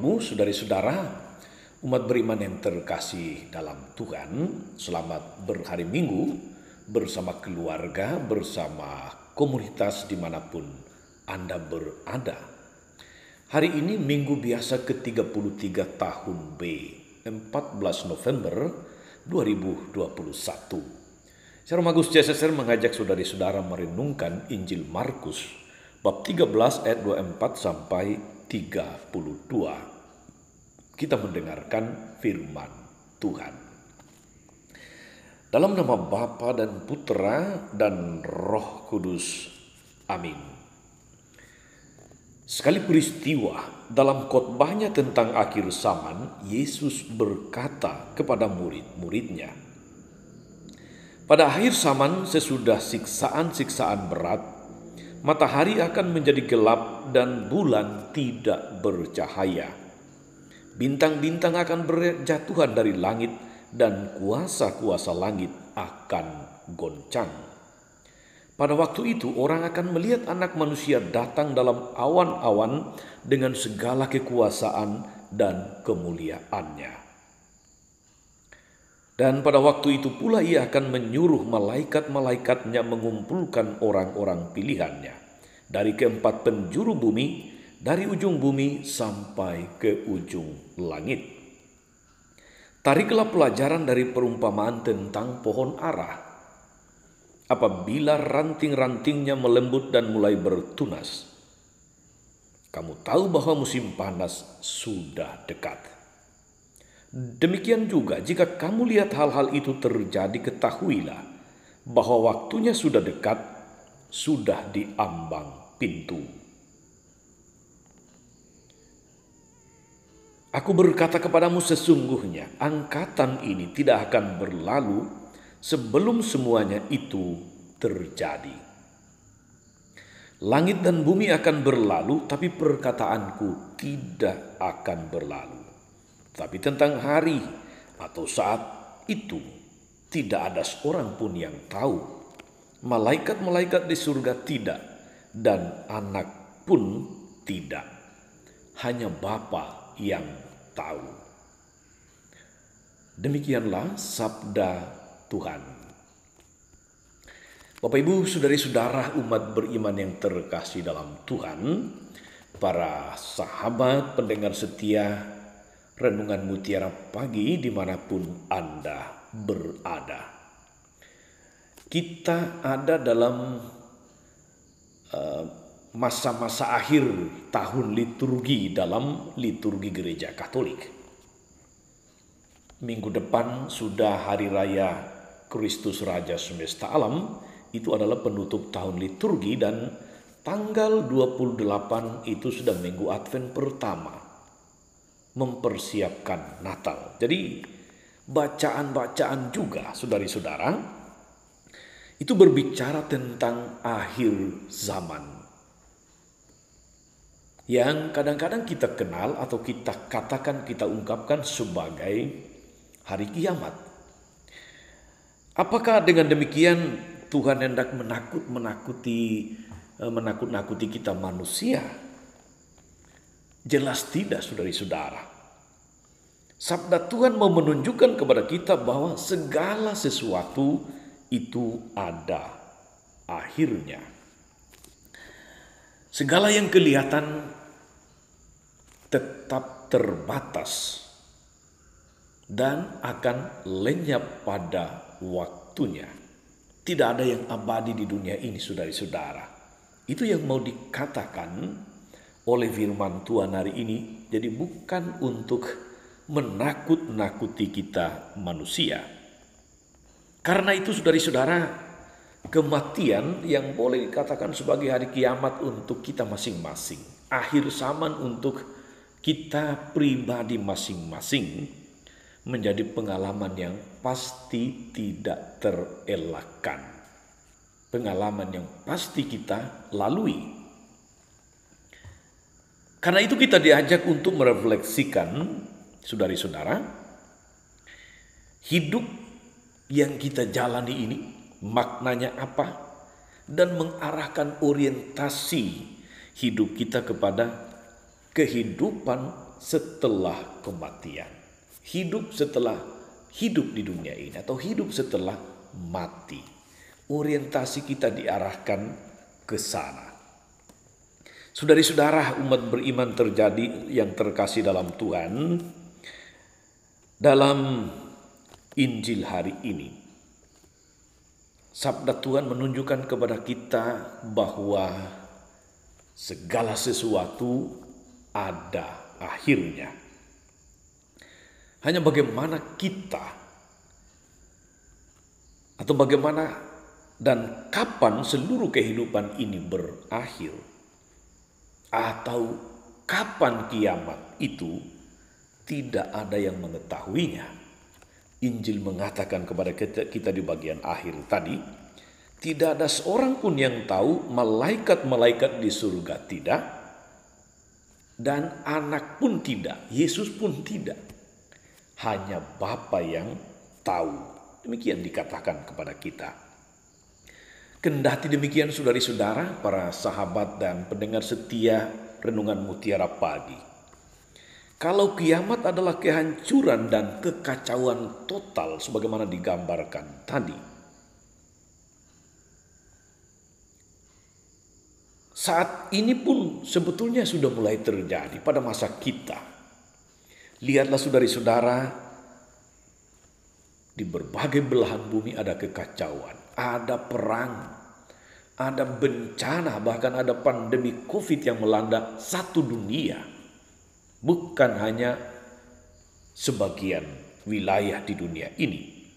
Ibu, saudari-saudara, umat beriman yang terkasih dalam Tuhan, selamat berhari Minggu bersama keluarga, bersama komunitas dimanapun Anda berada. Hari ini Minggu biasa ke-33 tahun B, 14 November 2021. Saya Romagus CSSR mengajak saudari-saudara merenungkan Injil Markus bab 13 ayat 24 sampai 32. Kita mendengarkan firman Tuhan. Dalam nama Bapa dan Putra dan Roh Kudus. Amin. Sekali peristiwa dalam khotbahnya tentang akhir zaman, Yesus berkata kepada murid-muridnya, pada akhir zaman sesudah siksaan-siksaan berat, matahari akan menjadi gelap dan bulan tidak bercahaya. Bintang-bintang akan berjatuhan dari langit dan kuasa-kuasa langit akan goncang. Pada waktu itu orang akan melihat Anak Manusia datang dalam awan-awan dengan segala kekuasaan dan kemuliaannya. Dan pada waktu itu pula ia akan menyuruh malaikat-malaikatnya mengumpulkan orang-orang pilihannya dari keempat penjuru bumi, dari ujung bumi sampai ke ujung langit. Tariklah pelajaran dari perumpamaan tentang pohon ara. Apabila ranting-rantingnya melembut dan mulai bertunas, kamu tahu bahwa musim panas sudah dekat. Demikian juga jika kamu lihat hal-hal itu terjadi, ketahuilah bahwa waktunya sudah dekat, sudah di ambang pintu. Aku berkata kepadamu, sesungguhnya angkatan ini tidak akan berlalu sebelum semuanya itu terjadi. Langit dan bumi akan berlalu, tapi perkataanku tidak akan berlalu. Tapi tentang hari atau saat itu tidak ada seorang pun yang tahu. Malaikat-malaikat di surga tidak, dan Anak pun tidak. Hanya Bapa yang tahu. Demikianlah sabda Tuhan. Bapak Ibu, saudari-saudara umat beriman yang terkasih dalam Tuhan, para sahabat pendengar setia Renungan Mutiara Pagi dimanapun Anda berada. Kita ada dalam masa-masa akhir tahun liturgi dalam liturgi Gereja Katolik. Minggu depan sudah Hari Raya Kristus Raja Semesta Alam, itu adalah penutup tahun liturgi, dan tanggal 28 itu sudah Minggu Advent pertama, mempersiapkan Natal. Jadi bacaan-bacaan juga saudari-saudara itu berbicara tentang akhir zaman yang kadang-kadang kita kenal atau kita katakan, kita ungkapkan sebagai hari kiamat. Apakah dengan demikian Tuhan hendak menakut-nakuti kita manusia? Jelas tidak, saudari-saudara. Sabda Tuhan mau menunjukkan kepada kita bahwa segala sesuatu itu ada akhirnya. Segala yang kelihatan tetap terbatas dan akan lenyap pada waktunya. Tidak ada yang abadi di dunia ini, saudari-saudara. Itu yang mau dikatakan oleh firman Tuhan hari ini. Jadi bukan untuk menakut-nakuti kita manusia. Karena itu saudari-saudara, kematian yang boleh dikatakan sebagai hari kiamat untuk kita masing-masing, akhir zaman untuk kita pribadi masing-masing, menjadi pengalaman yang pasti tidak terelakkan. Pengalaman yang pasti kita lalui. Karena itu kita diajak untuk merefleksikan, saudari-saudara, hidup yang kita jalani ini maknanya apa, dan mengarahkan orientasi hidup kita kepada kehidupan setelah kematian. Hidup setelah hidup di dunia ini atau hidup setelah mati. Orientasi kita diarahkan ke sana. Saudari-saudara, umat beriman terjadi yang terkasih dalam Tuhan, dalam Injil hari ini, sabda Tuhan menunjukkan kepada kita bahwa segala sesuatu ada akhirnya. Hanya bagaimana kita atau bagaimana dan kapan seluruh kehidupan ini berakhir, atau kapan kiamat itu, tidak ada yang mengetahuinya. Injil mengatakan kepada kita di bagian akhir tadi, tidak ada seorang pun yang tahu, malaikat-malaikat di surga tidak, dan anak pun tidak, Yesus pun tidak. Hanya Bapa yang tahu. Demikian dikatakan kepada kita. Kendati demikian, saudari-saudara, para sahabat dan pendengar setia Renungan Mutiara Pagi, kalau kiamat adalah kehancuran dan kekacauan total sebagaimana digambarkan tadi, saat ini pun sebetulnya sudah mulai terjadi pada masa kita. Lihatlah saudari-saudara, di berbagai belahan bumi ada kekacauan, ada perang, ada bencana, bahkan ada pandemi COVID yang melanda satu dunia. Bukan hanya sebagian wilayah di dunia ini.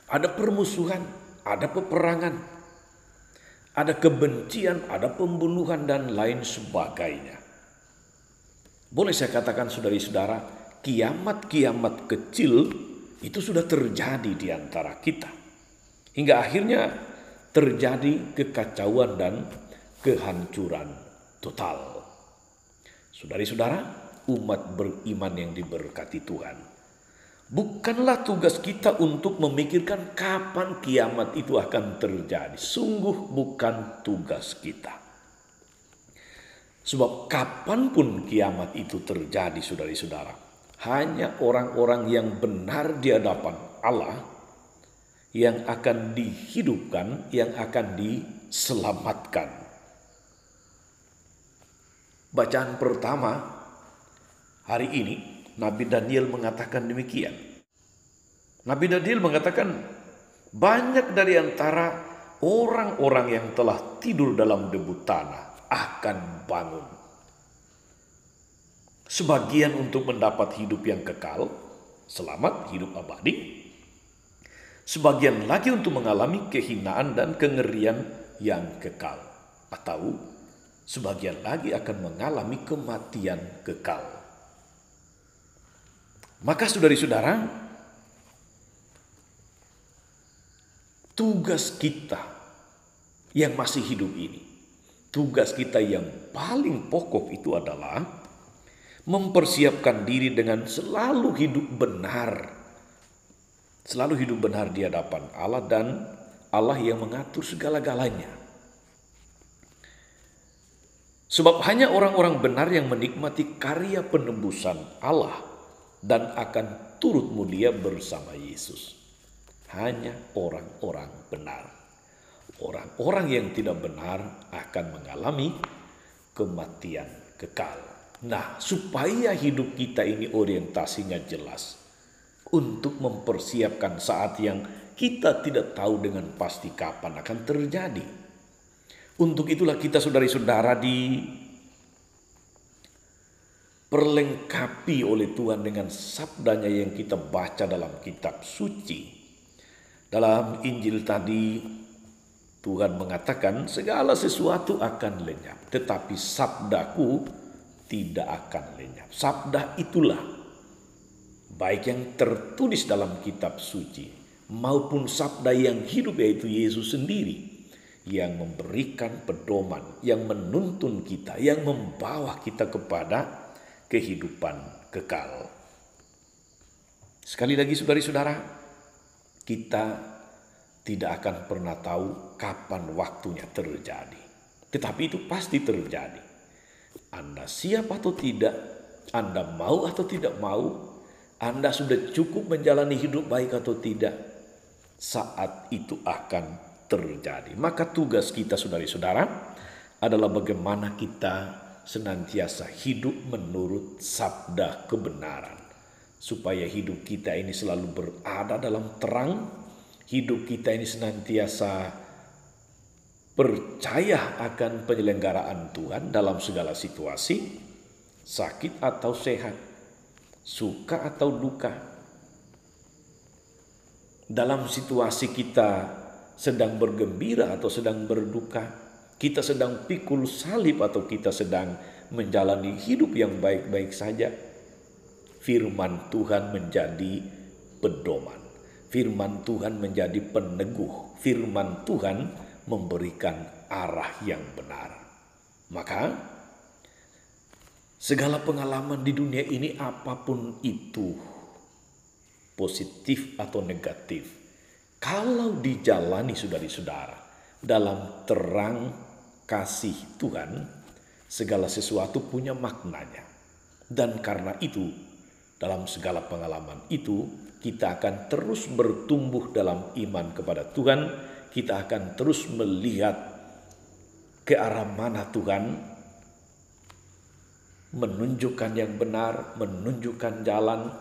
Ada permusuhan, ada peperangan, ada kebencian, ada pembunuhan, dan lain sebagainya. Boleh saya katakan saudari-saudara, kiamat-kiamat kecil itu sudah terjadi di antara kita. Hingga akhirnya terjadi kekacauan dan kehancuran total. Saudari-saudara, umat beriman yang diberkati Tuhan, bukanlah tugas kita untuk memikirkan kapan kiamat itu akan terjadi. Sungguh bukan tugas kita. Sebab kapanpun kiamat itu terjadi, saudari-saudara, hanya orang-orang yang benar di hadapan Allah yang akan dihidupkan, yang akan diselamatkan. Bacaan pertama hari ini, Nabi Daniel mengatakan demikian. Nabi Daniel mengatakan, banyak dari antara orang-orang yang telah tidur dalam debu tanah akan bangun. Sebagian untuk mendapat hidup yang kekal, selamat, hidup abadi. Sebagian lagi untuk mengalami kehinaan dan kengerian yang kekal. Atau sebagian lagi akan mengalami kematian kekal. Maka saudari-saudara, tugas kita yang masih hidup ini, tugas kita yang paling pokok itu adalah mempersiapkan diri dengan selalu hidup benar. Selalu hidup benar di hadapan Allah, dan Allah yang mengatur segala-galanya. Sebab hanya orang-orang benar yang menikmati karya penebusan Allah dan akan turut mulia bersama Yesus. Hanya orang-orang benar. Orang-orang yang tidak benar akan mengalami kematian kekal. Nah, supaya hidup kita ini orientasinya jelas, untuk mempersiapkan saat yang kita tidak tahu dengan pasti kapan akan terjadi. Untuk itulah kita saudari-saudara diperlengkapi oleh Tuhan dengan sabdanya yang kita baca dalam kitab suci. Dalam Injil tadi Tuhan mengatakan segala sesuatu akan lenyap, tetapi sabdaku tidak akan lenyap. Sabda itulah, baik yang tertulis dalam kitab suci maupun sabda yang hidup, yaitu Yesus sendiri, yang memberikan pedoman, yang menuntun kita, yang membawa kita kepada kehidupan kekal. Sekali lagi saudari-saudara, kita tidak akan pernah tahu kapan waktunya terjadi, tetapi itu pasti terjadi. Anda siap atau tidak, Anda mau atau tidak mau, Anda sudah cukup menjalani hidup baik atau tidak, saat itu akan terjadi. Maka tugas kita saudara-saudara adalah bagaimana kita senantiasa hidup menurut sabda kebenaran. Supaya hidup kita ini selalu berada dalam terang, hidup kita ini senantiasa percaya akan penyelenggaraan Tuhan dalam segala situasi, sakit atau sehat, suka atau duka. Dalam situasi kita sedang bergembira atau sedang berduka, kita sedang pikul salib atau kita sedang menjalani hidup yang baik-baik saja, firman Tuhan menjadi pedoman. Firman Tuhan menjadi peneguh. Firman Tuhan memberikan arah yang benar. Maka segala pengalaman di dunia ini apapun itu, positif atau negatif, kalau dijalani saudara-saudara dalam terang kasih Tuhan, segala sesuatu punya maknanya. Dan karena itu, dalam segala pengalaman itu, kita akan terus bertumbuh dalam iman kepada Tuhan. Kita akan terus melihat ke arah mana Tuhan menunjukkan yang benar, menunjukkan jalan,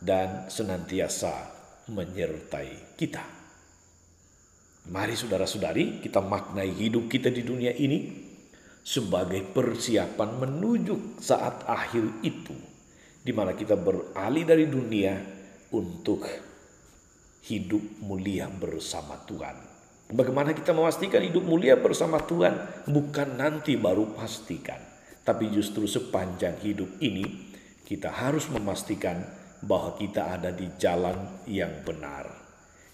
dan senantiasa menyertai kita. Mari saudara-saudari, kita maknai hidup kita di dunia ini sebagai persiapan menuju saat akhir itu, di mana kita beralih dari dunia untuk hidup mulia bersama Tuhan. Bagaimana kita memastikan hidup mulia bersama Tuhan? Bukan nanti baru pastikan, tapi justru sepanjang hidup ini kita harus memastikan bahwa kita ada di jalan yang benar.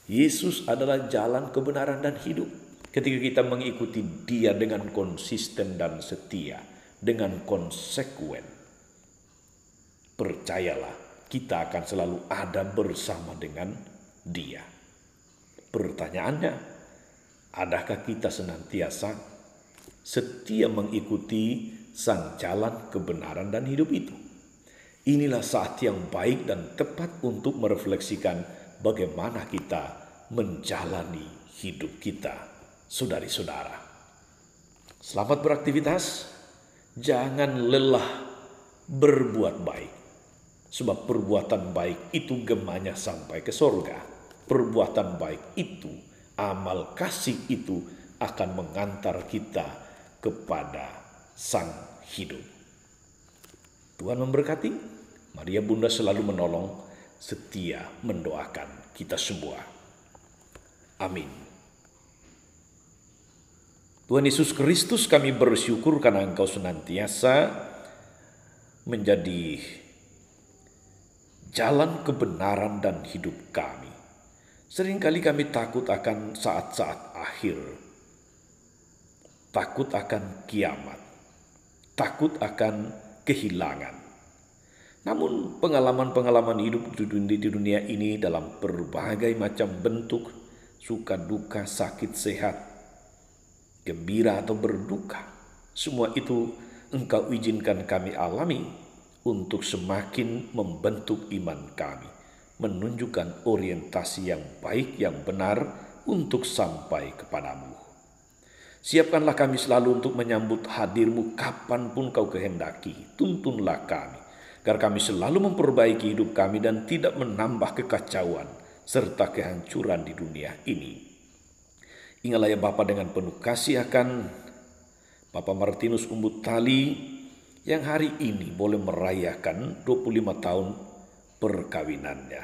Yesus adalah jalan kebenaran dan hidup. Ketika kita mengikuti Dia dengan konsisten dan setia, dengan konsekuen, percayalah, kita akan selalu ada bersama dengan Dia. Pertanyaannya, adakah kita senantiasa setia mengikuti sang jalan kebenaran dan hidup itu? Inilah saat yang baik dan tepat untuk merefleksikan bagaimana kita menjalani hidup kita, saudari-saudara. Selamat beraktivitas, jangan lelah berbuat baik. Sebab perbuatan baik itu gemanya sampai ke sorga. Perbuatan baik itu, amal kasih itu akan mengantar kita kepada sang hidup. Tuhan memberkati. Maria Bunda selalu menolong, setia mendoakan kita semua. Amin. Tuhan Yesus Kristus, kami bersyukur karena Engkau senantiasa menjadi jalan kebenaran dan hidup kami. Seringkali kami takut akan saat-saat akhir, takut akan kiamat, takut akan kehilangan. Namun pengalaman-pengalaman hidup di dunia ini dalam berbagai macam bentuk, suka duka, sakit sehat, gembira atau berduka, semua itu Engkau izinkan kami alami untuk semakin membentuk iman kami, menunjukkan orientasi yang baik, yang benar untuk sampai kepadamu. Siapkanlah kami selalu untuk menyambut hadir-Mu kapanpun Kau kehendaki. Tuntunlah kami, agar kami selalu memperbaiki hidup kami dan tidak menambah kekacauan serta kehancuran di dunia ini. Ingatlah ya Bapa, dengan penuh kasih akan Bapak Martinus Umbut Tali yang hari ini boleh merayakan 25 tahun perkawinannya.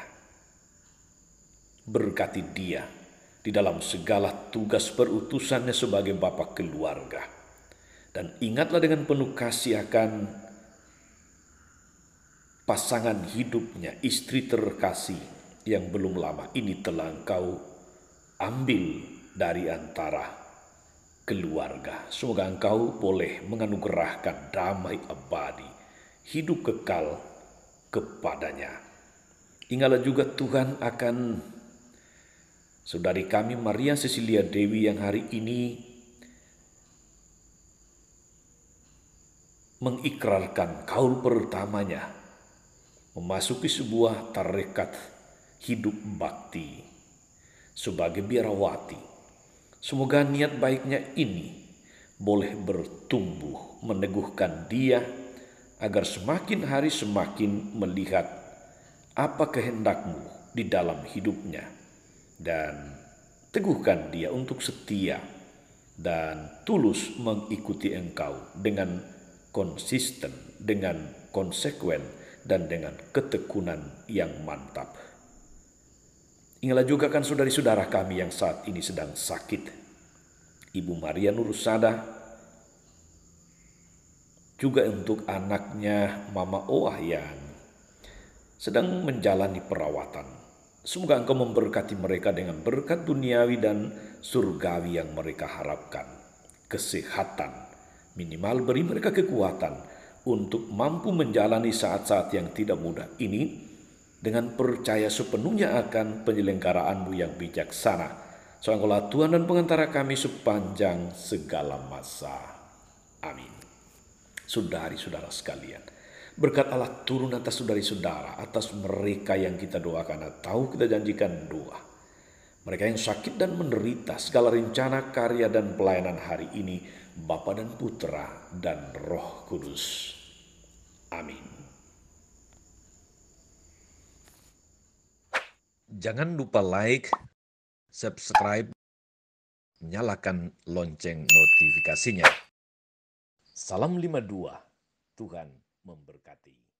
Berkati dia di dalam segala tugas perutusannya sebagai bapa keluarga. Dan ingatlah dengan penuh kasih akan pasangan hidupnya, istri terkasih yang belum lama ini telah Engkau ambil dari antara keluarga. Semoga Engkau boleh menganugerahkan damai abadi, hidup kekal kepadanya. Ingatlah juga Tuhan akan saudari kami Maria Cecilia Dewi yang hari ini mengikrarkan kaul pertamanya, memasuki sebuah tarekat hidup bakti sebagai biarawati. Semoga niat baiknya ini boleh bertumbuh meneguhkan dia agar semakin hari semakin melihat apa kehendakmu di dalam hidupnya, dan teguhkan dia untuk setia dan tulus mengikuti engkau dengan konsisten, dengan konsekuen, dan dengan ketekunan yang mantap. Ingatlah juga kan saudari-saudara kami yang saat ini sedang sakit. Ibu Maria Nurusada, juga untuk anaknya Mama Oah yang sedang menjalani perawatan. Semoga Engkau memberkati mereka dengan berkat duniawi dan surgawi yang mereka harapkan. Kesehatan, minimal beri mereka kekuatan untuk mampu menjalani saat-saat yang tidak mudah ini dengan percaya sepenuhnya akan penyelenggaraan-Mu yang bijaksana. Soalnya Tuhan dan pengantara kami sepanjang segala masa. Amin. Saudari-saudara sekalian, berkat Allah turun atas saudari-saudara, atas mereka yang kita doakan atau kita janjikan doa. Mereka yang sakit dan menderita, segala rencana, karya, dan pelayanan hari ini, Bapa dan Putra dan Roh Kudus. Amin. Jangan lupa like, subscribe, nyalakan lonceng notifikasinya. Salam 52, Tuhan memberkati.